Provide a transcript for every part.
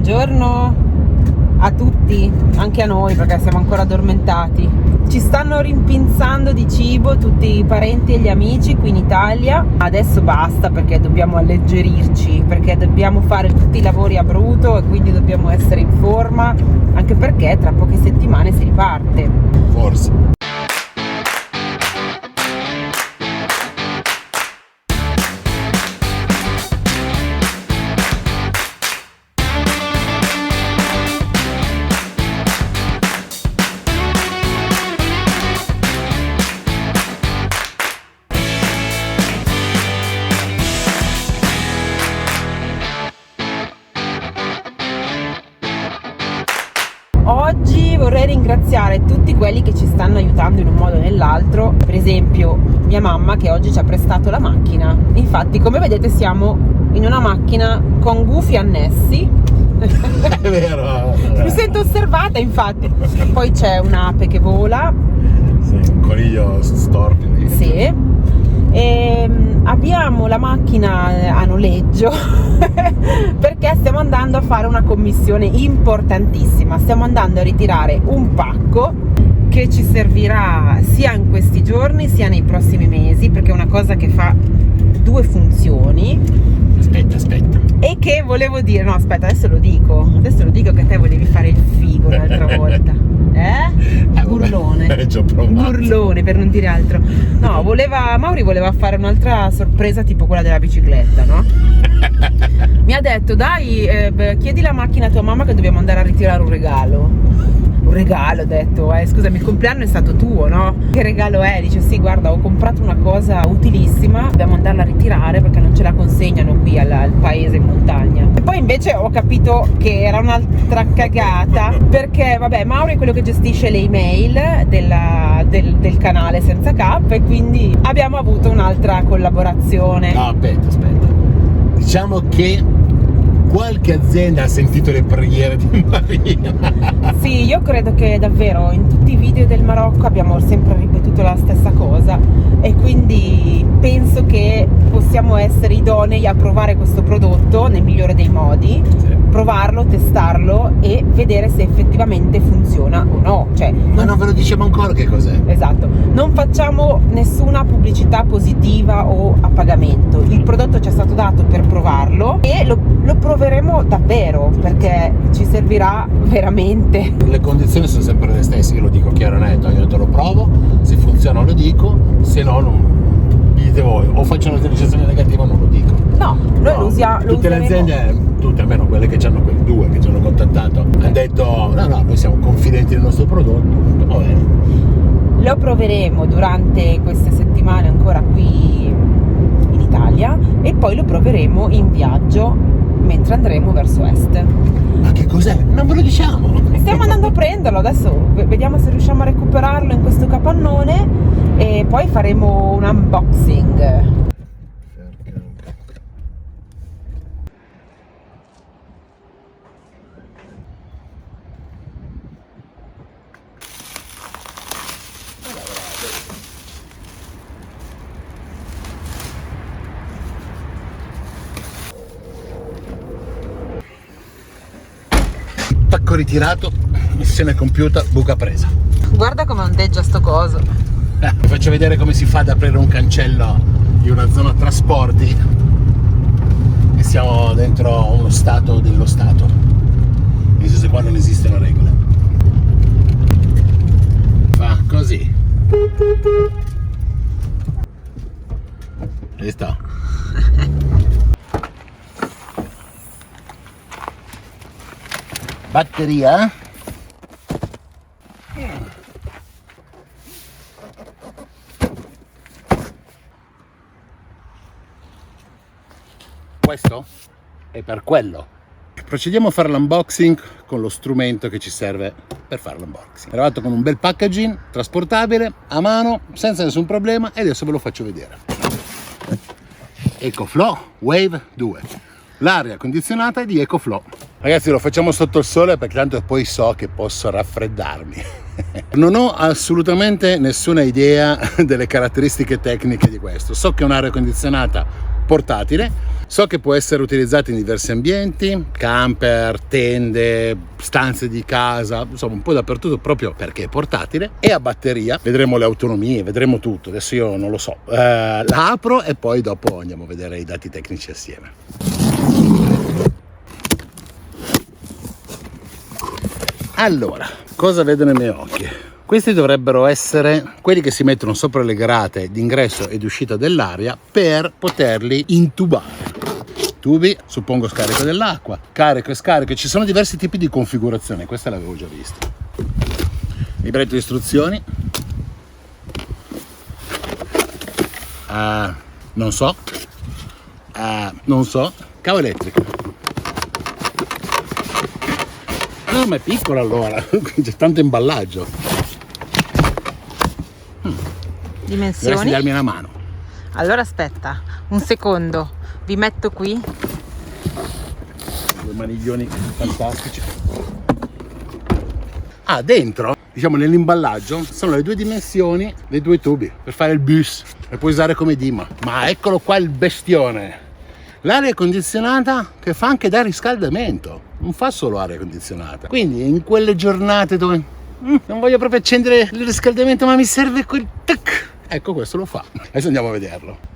Buongiorno a tutti, anche a noi perché siamo ancora addormentati. Ci stanno rimpinzando di cibo tutti i parenti e gli amici qui in Italia. Adesso basta perché dobbiamo alleggerirci, perché dobbiamo fare tutti i lavori a bruto e quindi dobbiamo essere in forma, anche perché tra poche settimane si riparte. Forse. Oggi vorrei ringraziare tutti quelli che ci stanno aiutando in un modo o nell'altro, per esempio mia mamma che oggi ci ha prestato la macchina. Infatti, come vedete, siamo in una macchina con gufi annessi. È vero. Mi sento osservata, infatti. Poi c'è un'ape che vola. Sì, un coniglio storpido. Sì. E abbiamo la macchina a noleggio perché stiamo andando a fare una commissione importantissima. Stiamo andando a ritirare un pacco che ci servirà sia in questi giorni sia nei prossimi mesi, perché è una cosa che fa due funzioni. Aspetta. E che volevo dire, no aspetta, adesso lo dico che te volevi fare il figo l'altra volta. Burlone. Burlone, per non dire altro. No, Mauri voleva fare un'altra sorpresa tipo quella della bicicletta, no? Mi ha detto, dai, chiedi la macchina a tua mamma che dobbiamo andare a ritirare un regalo. Un regalo, ho detto, scusami, il compleanno è stato tuo, no? Che regalo è? Dice, sì, guarda, ho comprato una cosa utilissima, dobbiamo andarla a ritirare perché non ce la consegnano qui al paese in montagna. E poi invece ho capito che era un'altra cagata, perché, vabbè, Mauro è quello che gestisce le email del canale Senza K, e quindi abbiamo avuto un'altra collaborazione. No, aspetta. Diciamo che qualche azienda ha sentito le preghiere di Maria. Sì, io credo che davvero in tutti i video del Marocco abbiamo sempre ripetuto la stessa cosa, e quindi penso che possiamo essere idonei a provare questo prodotto nel migliore dei modi, Sì. provarlo, testarlo e vedere se effettivamente funziona o no. Cioè, Ma non ve lo diciamo ancora che cos'è. esatto, non facciamo nessuna pubblicità positiva o a pagamento. Il prodotto ci è stato dato per provarlo e lo proveremo davvero, perché ci servirà veramente. Le condizioni sono sempre le stesse, io lo dico chiaro e netto, io te lo provo, se funziona lo dico, se no non dite voi, o faccio una recensione negativa o non lo dico. No, noi lo usiamo. Tutte le aziende, tutte, almeno quelle che hanno, quelle due che ci hanno contattato, hanno detto no, noi siamo confidenti nel nostro prodotto, va bene. Lo proveremo durante queste settimane ancora qui in Italia, e poi lo proveremo in viaggio mentre andremo verso est. Ma che cos'è? Non ve lo diciamo! Stiamo andando a prenderlo, adesso vediamo se riusciamo a recuperarlo in questo capannone e poi faremo un unboxing. Pacco ritirato, missione compiuta, buca presa. Guarda come ondeggia sto coso. Vi faccio vedere come si fa ad aprire un cancello di una zona trasporti, e siamo dentro uno stato dello stato, nel senso che qua non esistono regole. Fa così. Visto? Batteria. Questo è per quello. Procediamo a fare l'unboxing con lo strumento che ci serve per fare l'unboxing. È arrivato con un bel packaging trasportabile a mano senza nessun problema, e adesso ve lo faccio vedere. EcoFlow Wave 2, l'aria condizionata è di EcoFlow. Ragazzi, lo facciamo sotto il sole perché tanto poi so che posso raffreddarmi. Non ho assolutamente nessuna idea delle caratteristiche tecniche di questo. So che è un'aria condizionata portatile, So che può essere utilizzato in diversi ambienti, camper, tende, stanze di casa, insomma un po' dappertutto, proprio perché è portatile e a batteria. Vedremo le autonomie, vedremo tutto, adesso io non lo so. La apro e poi dopo andiamo a vedere i dati tecnici assieme. Allora, cosa vedo nei miei occhi? Questi dovrebbero essere quelli che si mettono sopra le grate d'ingresso e di uscita dell'aria per poterli intubare. Tubi, suppongo scarico dell'acqua, carico e scarico, ci sono diversi tipi di configurazione, questa l'avevo già vista. Libretto di istruzioni, non so, cavo elettrico. No, ma è piccola allora, c'è tanto imballaggio. Dimensioni. Dovresti darmi una mano. Allora aspetta, un secondo, vi metto qui. Due maniglioni fantastici. Dentro, diciamo nell'imballaggio, sono le due dimensioni dei due tubi per fare il bus, e puoi usare come dima. Ma eccolo qua il bestione. L'aria condizionata che fa anche da riscaldamento, non fa solo aria condizionata. Quindi in quelle giornate dove non voglio proprio accendere il riscaldamento ma mi serve quel tac, ecco questo lo fa. Adesso andiamo a vederlo.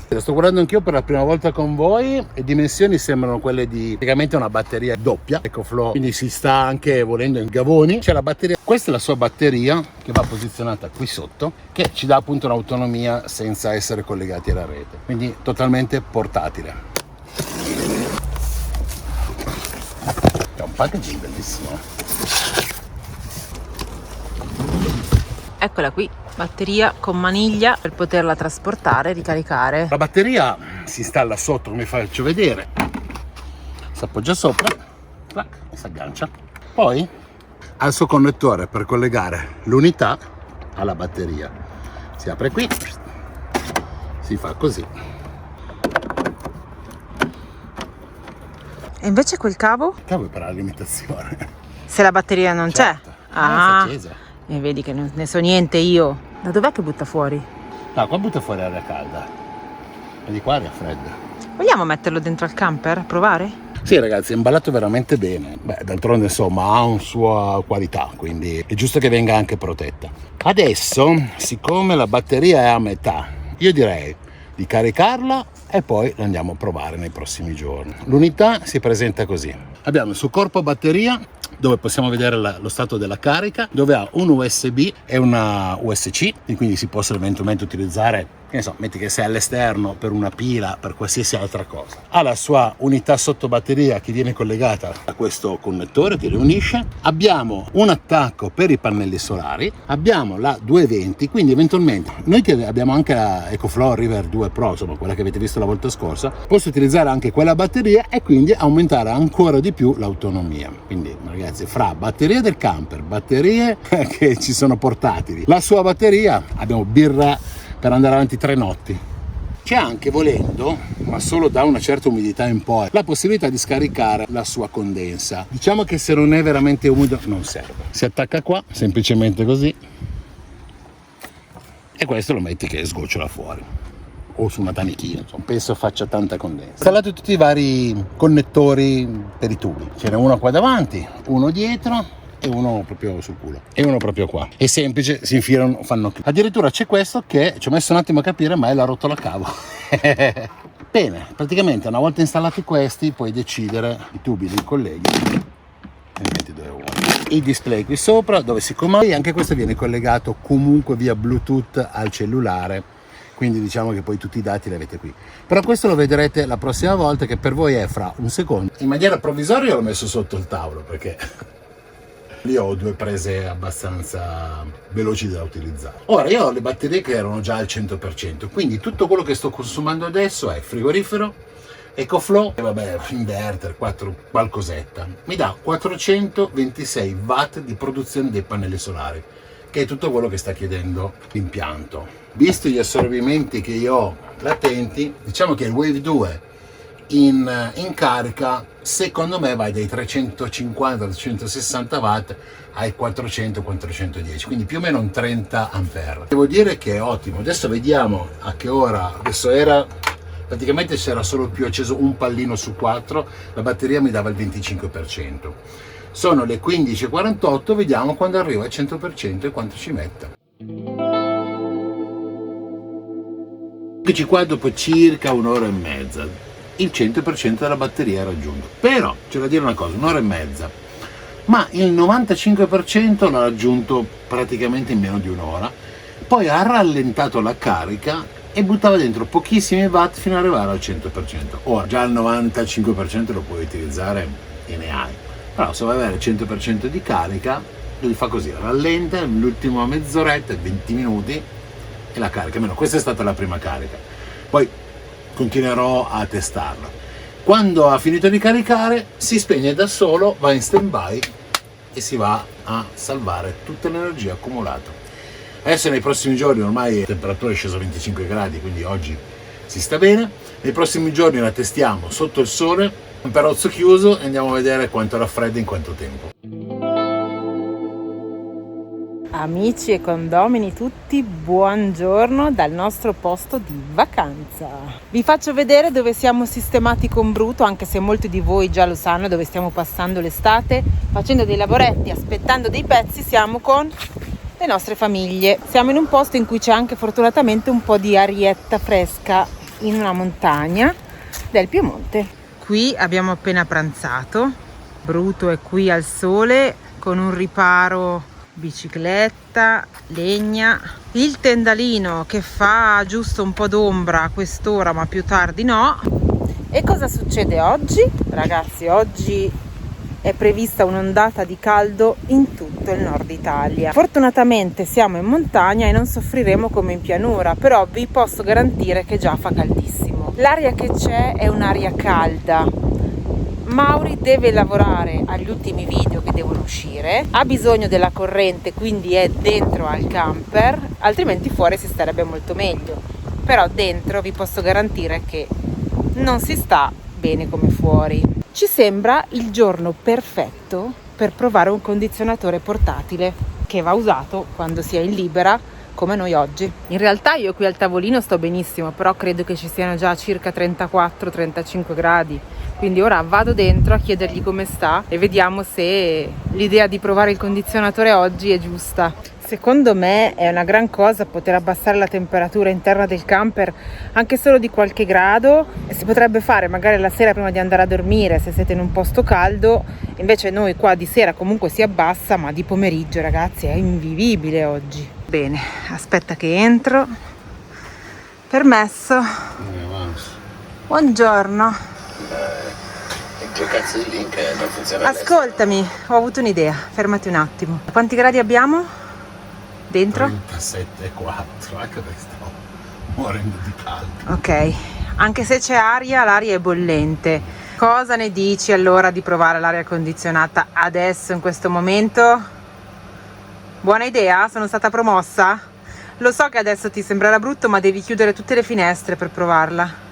Lo sto guardando anch'io per la prima volta con voi. Le dimensioni sembrano quelle di praticamente una batteria doppia EcoFlow, quindi si sta anche volendo in gavoni. C'è la batteria, questa è la sua batteria che va posizionata qui sotto, che ci dà appunto un'autonomia senza essere collegati alla rete, quindi totalmente portatile. È un packaging bellissimo. Eccola qui, batteria con maniglia per poterla trasportare e ricaricare. La batteria si installa sotto, come faccio vedere, si appoggia sopra e si aggancia. Poi ha il suo connettore per collegare l'unità alla batteria. Si apre qui, si fa così. E invece quel cavo? Il cavo è per la limitazione. Se la batteria non Certo. c'è? Ah, Si è accesa. e vedi che non ne so niente io. Da dov'è che butta fuori? No, qua butta fuori aria calda e di qua aria fredda. Vogliamo metterlo dentro al camper? Provare? Sì ragazzi, è imballato veramente bene. Beh, d'altronde insomma ha una sua qualità, quindi è giusto che venga anche protetta. Adesso, siccome la batteria è a metà, io direi di caricarla e poi la andiamo a provare nei prossimi giorni. L'unità si presenta così. Abbiamo il suo corpo batteria, dove possiamo vedere lo stato della carica, dove ha un USB e una USB-C, e quindi si possono eventualmente utilizzare, che ne so, metti che sei all'esterno per una pila, per qualsiasi altra cosa. Ha la sua unità sotto batteria che viene collegata a questo connettore che li unisce. Abbiamo un attacco per i pannelli solari, abbiamo la 220, quindi eventualmente noi che abbiamo anche la EcoFlow River 2 Pro, insomma quella che avete visto la volta scorsa, posso utilizzare anche quella batteria e quindi aumentare ancora di più l'autonomia. Quindi ragazzi, fra batterie del camper, batterie che ci sono portatili, la sua batteria, abbiamo birra per andare avanti 3 notti. C'è anche, volendo, ma solo da una certa umidità in poi, la possibilità di scaricare la sua condensa. Diciamo che se non è veramente umido non serve. Si attacca qua, semplicemente così, e questo lo metti che sgocciola fuori. O su una tanichina, insomma, penso faccia tanta condensa. Installate tutti i vari connettori per i tubi. Ce n'è uno qua davanti, uno dietro e uno proprio sul culo e uno proprio qua. È semplice, si infilano, fanno clic. Addirittura c'è questo che ci ho messo un attimo a capire, ma è la rotola cavo. Bene, praticamente una volta installati questi puoi decidere i tubi li colleghi e metti dove vuoi. Il display qui sopra dove si comanda, e anche questo viene collegato comunque via Bluetooth al cellulare, quindi diciamo che poi tutti i dati li avete qui. Però questo lo vedrete la prossima volta, che per voi è fra un secondo. In maniera provvisoria l'ho messo sotto il tavolo perché lì ho 2 prese abbastanza veloci da utilizzare. Ora io ho le batterie che erano già al 100%, quindi tutto quello che sto consumando adesso è frigorifero, EcoFlow e vabbè, inverter, 4 qualcosetta. Mi dà 426 watt di produzione dei pannelli solari, che è tutto quello che sta chiedendo l'impianto. Visto gli assorbimenti che io ho latenti, diciamo che il Wave 2 in carica, secondo me vai dai 350-360 watt ai 400-410, quindi più o meno un 30 ampere. Devo dire che è ottimo. Adesso vediamo a che ora. Adesso era praticamente, c'era solo più acceso un pallino su 4, la batteria mi dava il 25%. Sono le 15:48, vediamo quando arriva al 100% e quanto ci mette. Eccoci qua dopo circa un'ora e mezza, il 100% della batteria è raggiunto. Però c'è da dire una cosa, un'ora e mezza, ma il 95% l'ha raggiunto praticamente in meno di un'ora, poi ha rallentato la carica e buttava dentro pochissimi watt fino ad arrivare al 100%. Ora già il 95% lo puoi utilizzare e ne hai, però se vuoi avere il 100% di carica lui fa così, rallenta l'ultima mezz'oretta, 20 minuti e la carica. Almeno questa è stata la prima carica, poi continuerò a testarla. Quando ha finito di caricare si spegne da solo, va in stand by e si va a salvare tutta l'energia accumulata. Adesso nei prossimi giorni, ormai la temperatura è scesa a 25 gradi, quindi oggi si sta bene. Nei prossimi giorni la testiamo sotto il sole, temperazzo chiuso, e andiamo a vedere quanto raffredda in quanto tempo. Amici e condomini tutti, buongiorno dal nostro posto di vacanza. Vi faccio vedere dove siamo sistemati con Bruto, anche se molti di voi già lo sanno dove stiamo passando l'estate, facendo dei lavoretti, aspettando dei pezzi. Siamo con le nostre famiglie. Siamo in un posto in cui c'è anche fortunatamente un po' di arietta fresca, in una montagna del Piemonte. Qui abbiamo appena pranzato, Bruto è qui al sole con un riparo bicicletta, legna, il tendalino che fa giusto un po' d'ombra a quest'ora, ma più tardi no. E cosa succede oggi? Ragazzi, oggi è prevista un'ondata di caldo in tutto il nord Italia. Fortunatamente siamo in montagna e non soffriremo come in pianura, però vi posso garantire che già fa caldissimo. L'aria che c'è è un'aria calda. Mauri deve lavorare agli ultimi video che devono uscire, ha bisogno della corrente, quindi è dentro al camper, altrimenti fuori si starebbe molto meglio. Però dentro vi posso garantire che non si sta bene come fuori. Ci sembra il giorno perfetto per provare un condizionatore portatile che va usato quando si è in libera, come noi oggi. In realtà io qui al tavolino sto benissimo, però credo che ci siano già circa 34-35 gradi. Quindi ora vado dentro a chiedergli come sta e vediamo se l'idea di provare il condizionatore oggi è giusta. Secondo me è una gran cosa poter abbassare la temperatura interna del camper anche solo di qualche grado, e si potrebbe fare magari la sera prima di andare a dormire se siete in un posto caldo. Invece noi qua di sera comunque si abbassa, ma di pomeriggio, ragazzi, è invivibile oggi. Bene, aspetta che entro. Permesso. Buongiorno. Che cazzo di link non funziona? Ascoltami, ho avuto un'idea, fermati un attimo. Quanti gradi abbiamo dentro? 37,4, ecco che sto morendo di caldo. Ok, anche se c'è aria, l'aria è bollente. Cosa ne dici allora di provare l'aria condizionata adesso, in questo momento? Buona idea? Sono stata promossa? Lo so che adesso ti sembrerà brutto, ma devi chiudere tutte le finestre per provarla.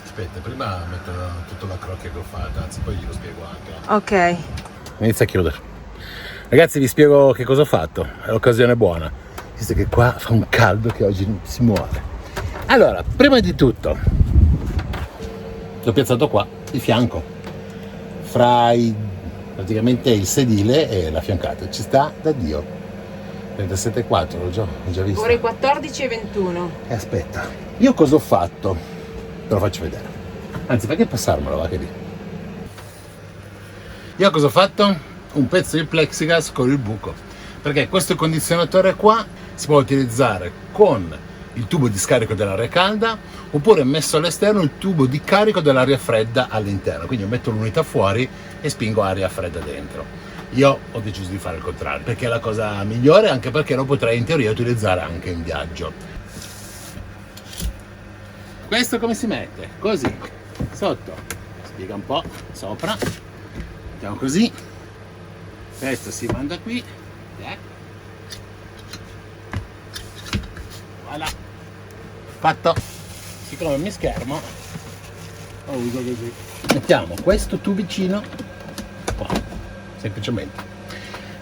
Aspetta, prima metto tutta la crocchia che ho fatto, anzi poi glielo spiego anche. Ok. Inizia a chiudere. Ragazzi, vi spiego che cosa ho fatto, è l'occasione buona, visto che qua fa un caldo che oggi si muore. Allora, prima di tutto, l'ho piazzato qua, di fianco, fra praticamente il sedile e la fiancata. Ci sta da Dio. 37,4, l'ho già visto. Ore 14:21. E aspetta, io cosa ho fatto? Te lo faccio vedere. Anzi, perché passarmelo, va che lì. Io cosa ho fatto? Un pezzo di plexiglass con il buco, perché questo condizionatore qua si può utilizzare con il tubo di scarico dell'aria calda, oppure messo all'esterno il tubo di carico dell'aria fredda all'interno. Quindi io metto l'unità fuori e spingo aria fredda dentro. Io ho deciso di fare il contrario, perché è la cosa migliore, anche perché lo potrei in teoria utilizzare anche in viaggio. Questo come si mette? Così, sotto, spiega un po', sopra, mettiamo così, questo si manda qui, voilà, fatto. Si trova il mio schermo, uso così. Mettiamo questo tubicino qua, semplicemente,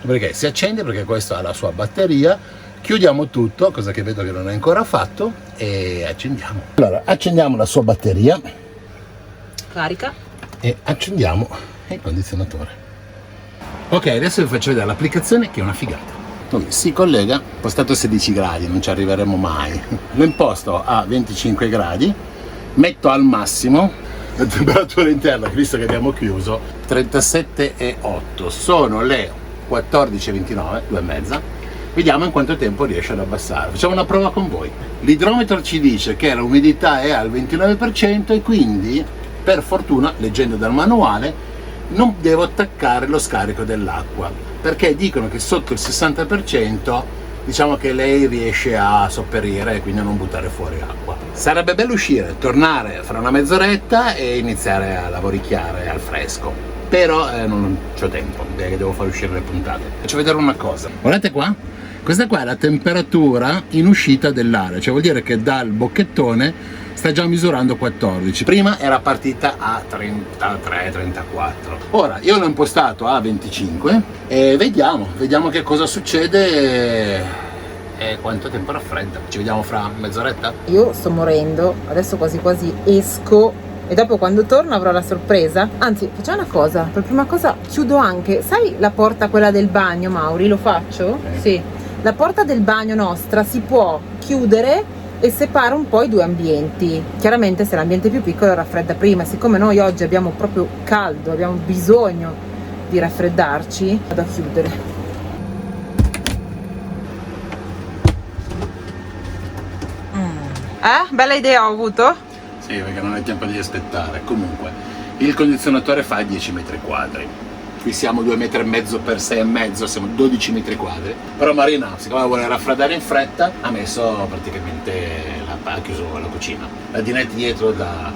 perché si accende, perché questo ha la sua batteria. Chiudiamo tutto, cosa che vedo che non è ancora fatto, e accendiamo. Allora, accendiamo la sua batteria, Carica. e accendiamo il condizionatore. Ok, adesso vi faccio vedere l'applicazione, che è una figata. Si collega, impostato a 16 gradi, non ci arriveremo mai. Lo imposto a 25 gradi, metto al massimo la temperatura interna, visto che abbiamo chiuso, 37,8. Sono le 14,29, 2,5. Vediamo in quanto tempo riesce ad abbassare. Facciamo una prova con voi. L'idrometro ci dice che l'umidità è al 29% e quindi, per fortuna, leggendo dal manuale, non devo attaccare lo scarico dell'acqua, perché dicono che sotto il 60% diciamo che lei riesce a sopperire e quindi a non buttare fuori acqua. Sarebbe bello uscire, tornare fra una mezz'oretta e iniziare a lavoricchiare al fresco, però non c'ho tempo, perché devo far uscire le puntate. Faccio vedere una cosa, guardate qua, questa qua è la temperatura in uscita dell'aria, cioè vuol dire che dal bocchettone sta già misurando 14. Prima era partita a 33-34. Ora io l'ho impostato a 25 e vediamo che cosa succede e quanto tempo raffredda. Ci vediamo fra mezz'oretta? Io sto morendo, adesso quasi quasi esco e dopo quando torno avrò la sorpresa. Anzi, facciamo una cosa, per prima cosa chiudo anche, sai la porta quella del bagno, Mauri, lo faccio? Sì. La porta del bagno nostra si può chiudere e separa un po' i due ambienti. Chiaramente se l'ambiente è più piccolo raffredda prima, siccome noi oggi abbiamo proprio caldo, abbiamo bisogno di raffreddarci, vado a chiudere. Bella idea ho avuto? Sì, perché non hai tempo di aspettare. Comunque, il condizionatore fa 10 metri quadri. Qui siamo 2,5 metri per 6,5, siamo 12 metri quadri. Però Marina, siccome vuole raffreddare in fretta, ha messo praticamente ha chiuso la cucina. La dinette dietro dalla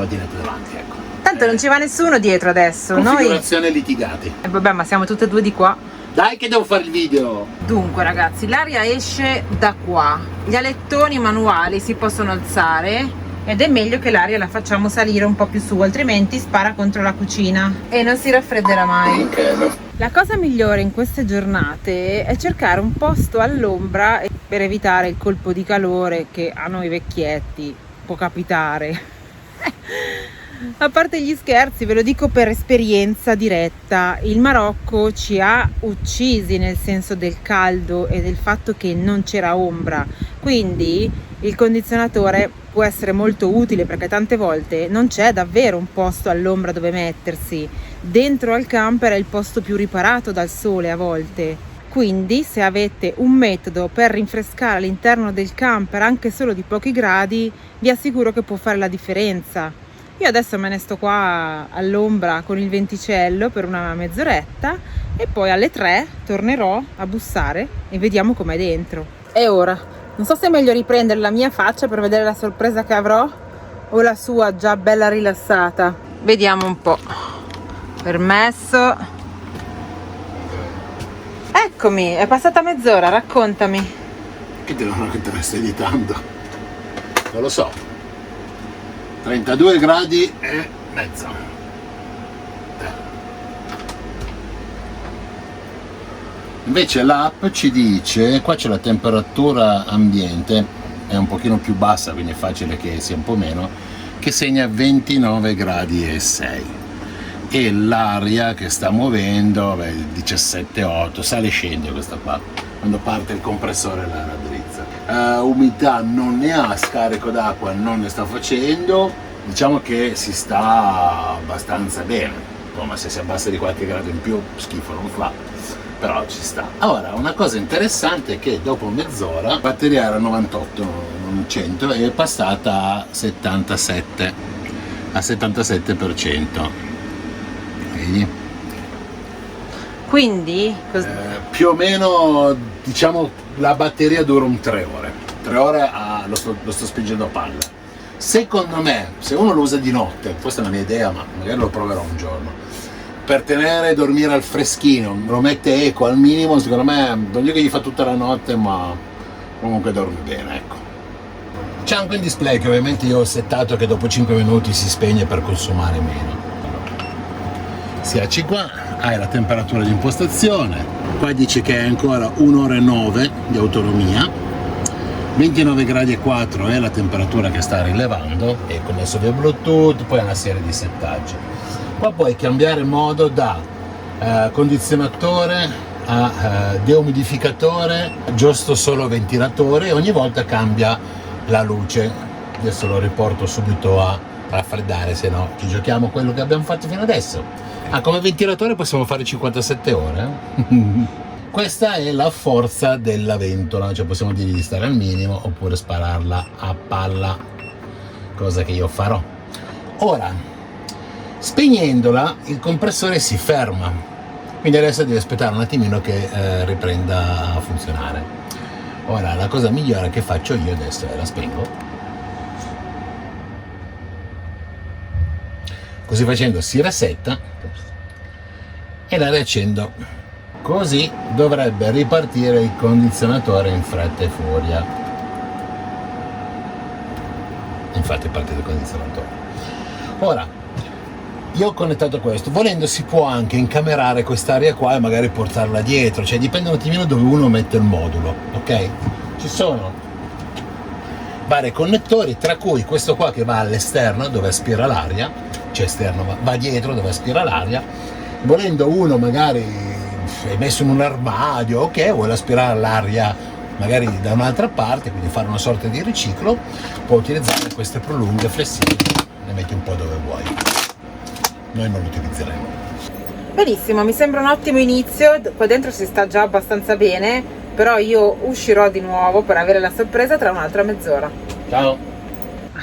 dinette davanti, ecco. Tanto non ci va nessuno dietro adesso. Configurazione litigati. Vabbè, ma siamo tutte e due di qua. Dai che devo fare il video! Dunque ragazzi, l'aria esce da qua. Gli alettoni manuali si possono alzare ed è meglio che l'aria la facciamo salire un po' più su, altrimenti spara contro la cucina e non si raffredderà mai. La cosa migliore in queste giornate è cercare un posto all'ombra per evitare il colpo di calore che a noi vecchietti può capitare. A parte gli scherzi, ve lo dico per esperienza diretta, il Marocco ci ha uccisi nel senso del caldo e del fatto che non c'era ombra, quindi il condizionatore può essere molto utile perché tante volte non c'è davvero un posto all'ombra dove mettersi. Dentro al camper è il posto più riparato dal sole a volte. Quindi se avete un metodo per rinfrescare all'interno del camper anche solo di pochi gradi, vi assicuro che può fare la differenza. Io adesso me ne sto qua all'ombra con il venticello per una mezz'oretta e poi alle 3 tornerò a bussare e vediamo com'è dentro. E ora, non so se è meglio riprendere la mia faccia per vedere la sorpresa che avrò o la sua già bella rilassata. Vediamo un po'. Permesso. Eccomi, è passata mezz'ora, raccontami. Che te lo stai editando? Non lo so. 32 gradi e mezzo. Invece l'app ci dice, qua c'è la temperatura ambiente, è un pochino più bassa, quindi è facile che sia un po' meno, che segna 29 gradi e 6. E l'aria che sta muovendo, 17,8, sale e scende questa qua. Quando parte il compressore la raddrizza. Umidità non ne ha, scarico d'acqua non ne sta facendo, diciamo che si sta abbastanza bene, ma se si abbassa di qualche grado in più schifo non fa, però ci sta. Ora una cosa interessante è che dopo mezz'ora la batteria era 98, non 100, e è passata a 77, a 77%. Vedi? Quindi più o meno, diciamo, la batteria dura 3 ore. 3 ore lo sto spingendo a palla. Secondo me, se uno lo usa di notte, questa è una mia idea, ma magari lo proverò un giorno, per tenere e dormire al freschino, lo mette eco al minimo, secondo me non dico che gli fa tutta la notte, ma comunque dorme bene, ecco. C'è anche il display che ovviamente io ho settato che dopo 5 minuti si spegne per consumare meno. Schiacci qua, hai la temperatura di impostazione, qua dice che è ancora 1 ora e 9 di autonomia, 29 gradi e 4 è la temperatura che sta rilevando, è connesso via Bluetooth, poi una serie di settaggi. Qua puoi cambiare modo da condizionatore a deumidificatore, giusto solo ventilatore, e ogni volta cambia la luce. Adesso lo riporto subito a raffreddare, se no ci giochiamo quello che abbiamo fatto fino adesso. Come ventilatore possiamo fare 57 ore. Questa è la forza della ventola, cioè possiamo dirgli di stare al minimo oppure spararla a palla, cosa che io farò. Ora, spegnendola il compressore si ferma, quindi adesso devi aspettare un attimino che riprenda a funzionare. Ora la cosa migliore che faccio io adesso è la spengo, così facendo si resetta e la riaccendo, così dovrebbe ripartire il condizionatore in fretta e furia. Infatti è partito il condizionatore. Ora io ho connettato questo, volendo si può anche incamerare quest'aria qua e magari portarla dietro, cioè dipende un attimino dove uno mette il modulo, ok? Ci sono vari connettori, tra cui questo qua che va all'esterno dove aspira l'aria, cioè esterno va dietro dove aspira l'aria. Volendo uno magari è messo in un armadio, ok, vuole aspirare l'aria magari da un'altra parte, quindi fare una sorta di riciclo, può utilizzare queste prolunghe flessibili, ne metti un po' dove vuoi. Noi non lo utilizzeremo. Benissimo, mi sembra un ottimo inizio. Qua dentro si sta già abbastanza bene, però io uscirò di nuovo per avere la sorpresa tra un'altra mezz'ora. Ciao.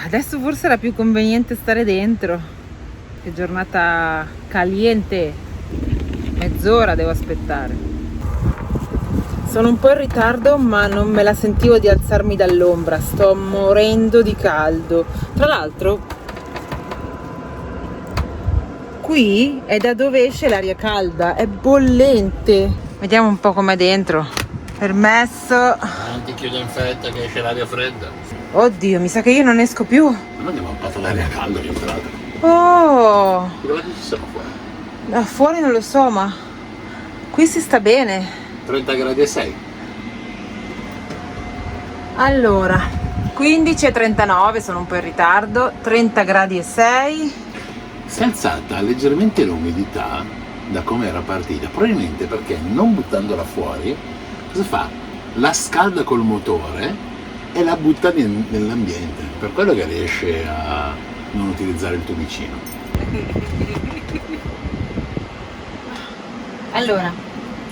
Adesso forse era più conveniente stare dentro. Che giornata caliente. Mezz'ora devo aspettare. Sono un po' in ritardo, ma non me la sentivo di alzarmi dall'ombra. Sto morendo di caldo. Tra l'altro qui è da dove esce l'aria calda, è bollente. Vediamo un po' com'è dentro. Permesso. Non ti chiudo in fretta che esce l'aria fredda. Oddio, mi sa che io non esco più. Ma non abbiamo fatto l'aria calda rientrata. Oh! Dove ci siamo fuori? Da fuori non lo so, ma qui si sta bene. 30 gradi e 6. Allora, 15:39, sono un po' in ritardo. 30 gradi e 6. Si è alzata leggermente l'umidità da come era partita, probabilmente perché non buttandola fuori, cosa fa? La scalda col motore e la butta nell'ambiente, per quello che riesce a non utilizzare il tubicino. Allora,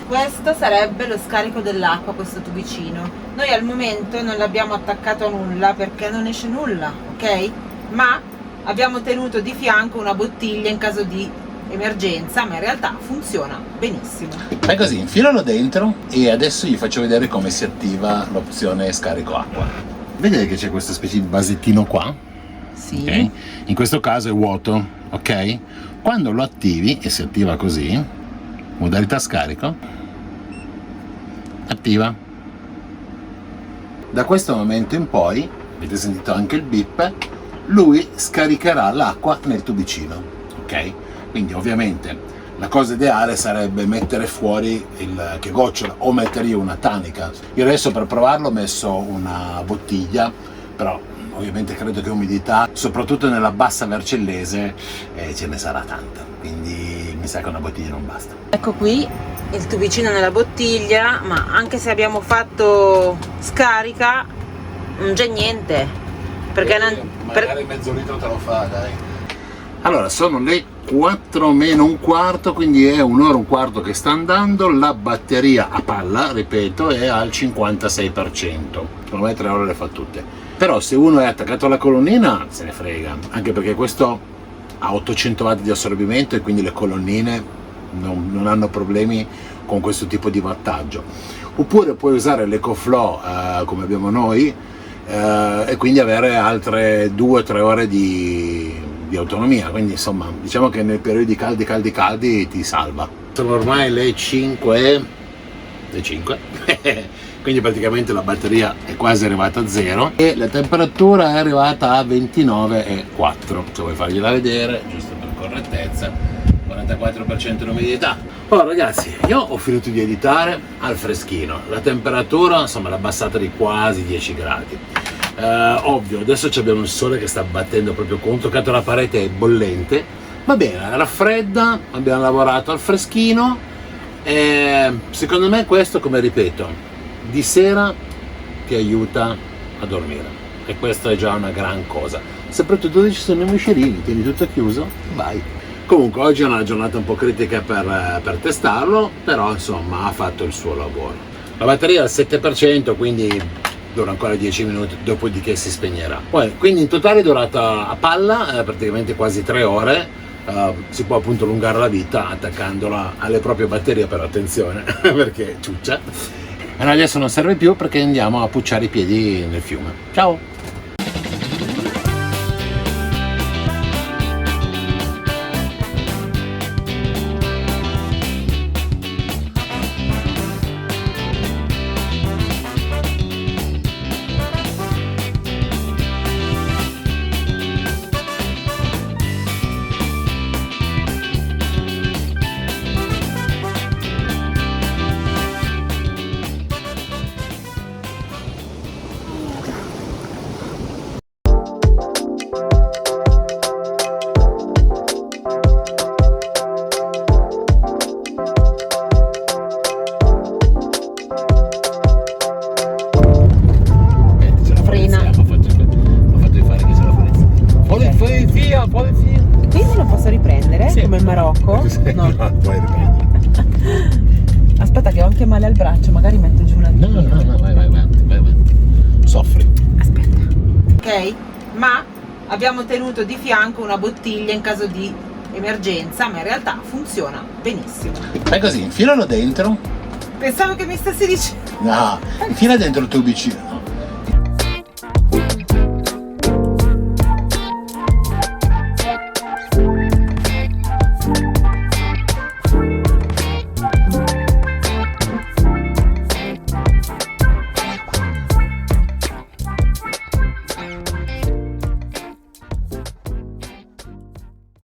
questo sarebbe lo scarico dell'acqua, questo tubicino. Noi al momento non l'abbiamo attaccato a nulla perché non esce nulla, ok? Ma abbiamo tenuto di fianco una bottiglia in caso di emergenza, ma in realtà funziona benissimo. Fai così, infilalo dentro e adesso gli faccio vedere come si attiva l'opzione scarico acqua. Vedete che c'è questa specie di vasettino qua? Sì. Okay? In questo caso è vuoto, ok? Quando lo attivi, e si attiva così, modalità scarico, attiva. Da questo momento in poi, avete sentito anche il beep, lui scaricherà l'acqua nel tubicino, ok? Quindi ovviamente la cosa ideale sarebbe mettere fuori il che gocciola o mettere io una tanica. Io adesso per provarlo ho messo una bottiglia, però ovviamente credo che umidità, soprattutto nella bassa Vercellese, ce ne sarà tanta, quindi mi sa che una bottiglia non basta. Ecco qui il tubicino nella bottiglia, ma anche se abbiamo fatto scarica non c'è niente. Perché magari mezzo litro te lo fa, dai. Allora, sono le 4 meno un quarto, quindi è un'ora e un quarto che sta andando. La batteria a palla, ripeto, è al 56%. Ormai 3 ore le fa tutte. Però se uno è attaccato alla colonnina, se ne frega. Anche perché questo ha 800 watt di assorbimento e quindi le colonnine non hanno problemi con questo tipo di wattaggio. Oppure puoi usare l'EcoFlow come abbiamo noi, e quindi avere altre 2-3 ore di autonomia, quindi insomma diciamo che nei periodi caldi ti salva. Sono ormai le 5, quindi praticamente la batteria è quasi arrivata a zero e la temperatura è arrivata a 29,4. Se vuoi fargliela vedere, giusto per correttezza, 44% di umidità. Oh ragazzi, io ho finito di editare al freschino, la temperatura insomma l'ha abbassata di quasi 10 gradi. Ovvio, adesso abbiamo il sole che sta battendo proprio contro, che la parete è bollente, va bene, raffredda, abbiamo lavorato al freschino e secondo me questo, come ripeto, di sera ti aiuta a dormire e questa è già una gran cosa, soprattutto se ci sono i moscerini, tieni tutto chiuso, vai. Comunque oggi è una giornata un po' critica per testarlo, però insomma ha fatto il suo lavoro. La batteria è al 7%, quindi dura ancora 10 minuti, dopodiché si spegnerà. Poi, quindi in totale è durata a palla praticamente quasi 3 ore. Si può appunto allungare la vita attaccandola alle proprie batterie, però attenzione perché ciuccia. E noi adesso non serve più perché andiamo a pucciare i piedi nel fiume. Ciao! Quindi lo posso riprendere? Sì. Come il Marocco? No, puoi riprendere. Aspetta che ho anche male al braccio, magari metto giù una... No, vai avanti. Soffri. Aspetta. Ok, ma abbiamo tenuto di fianco una bottiglia in caso di emergenza, ma in realtà funziona benissimo. Fai così, infilalo dentro. Pensavo che mi stessi dicendo... No, infila dentro il tuo vicino.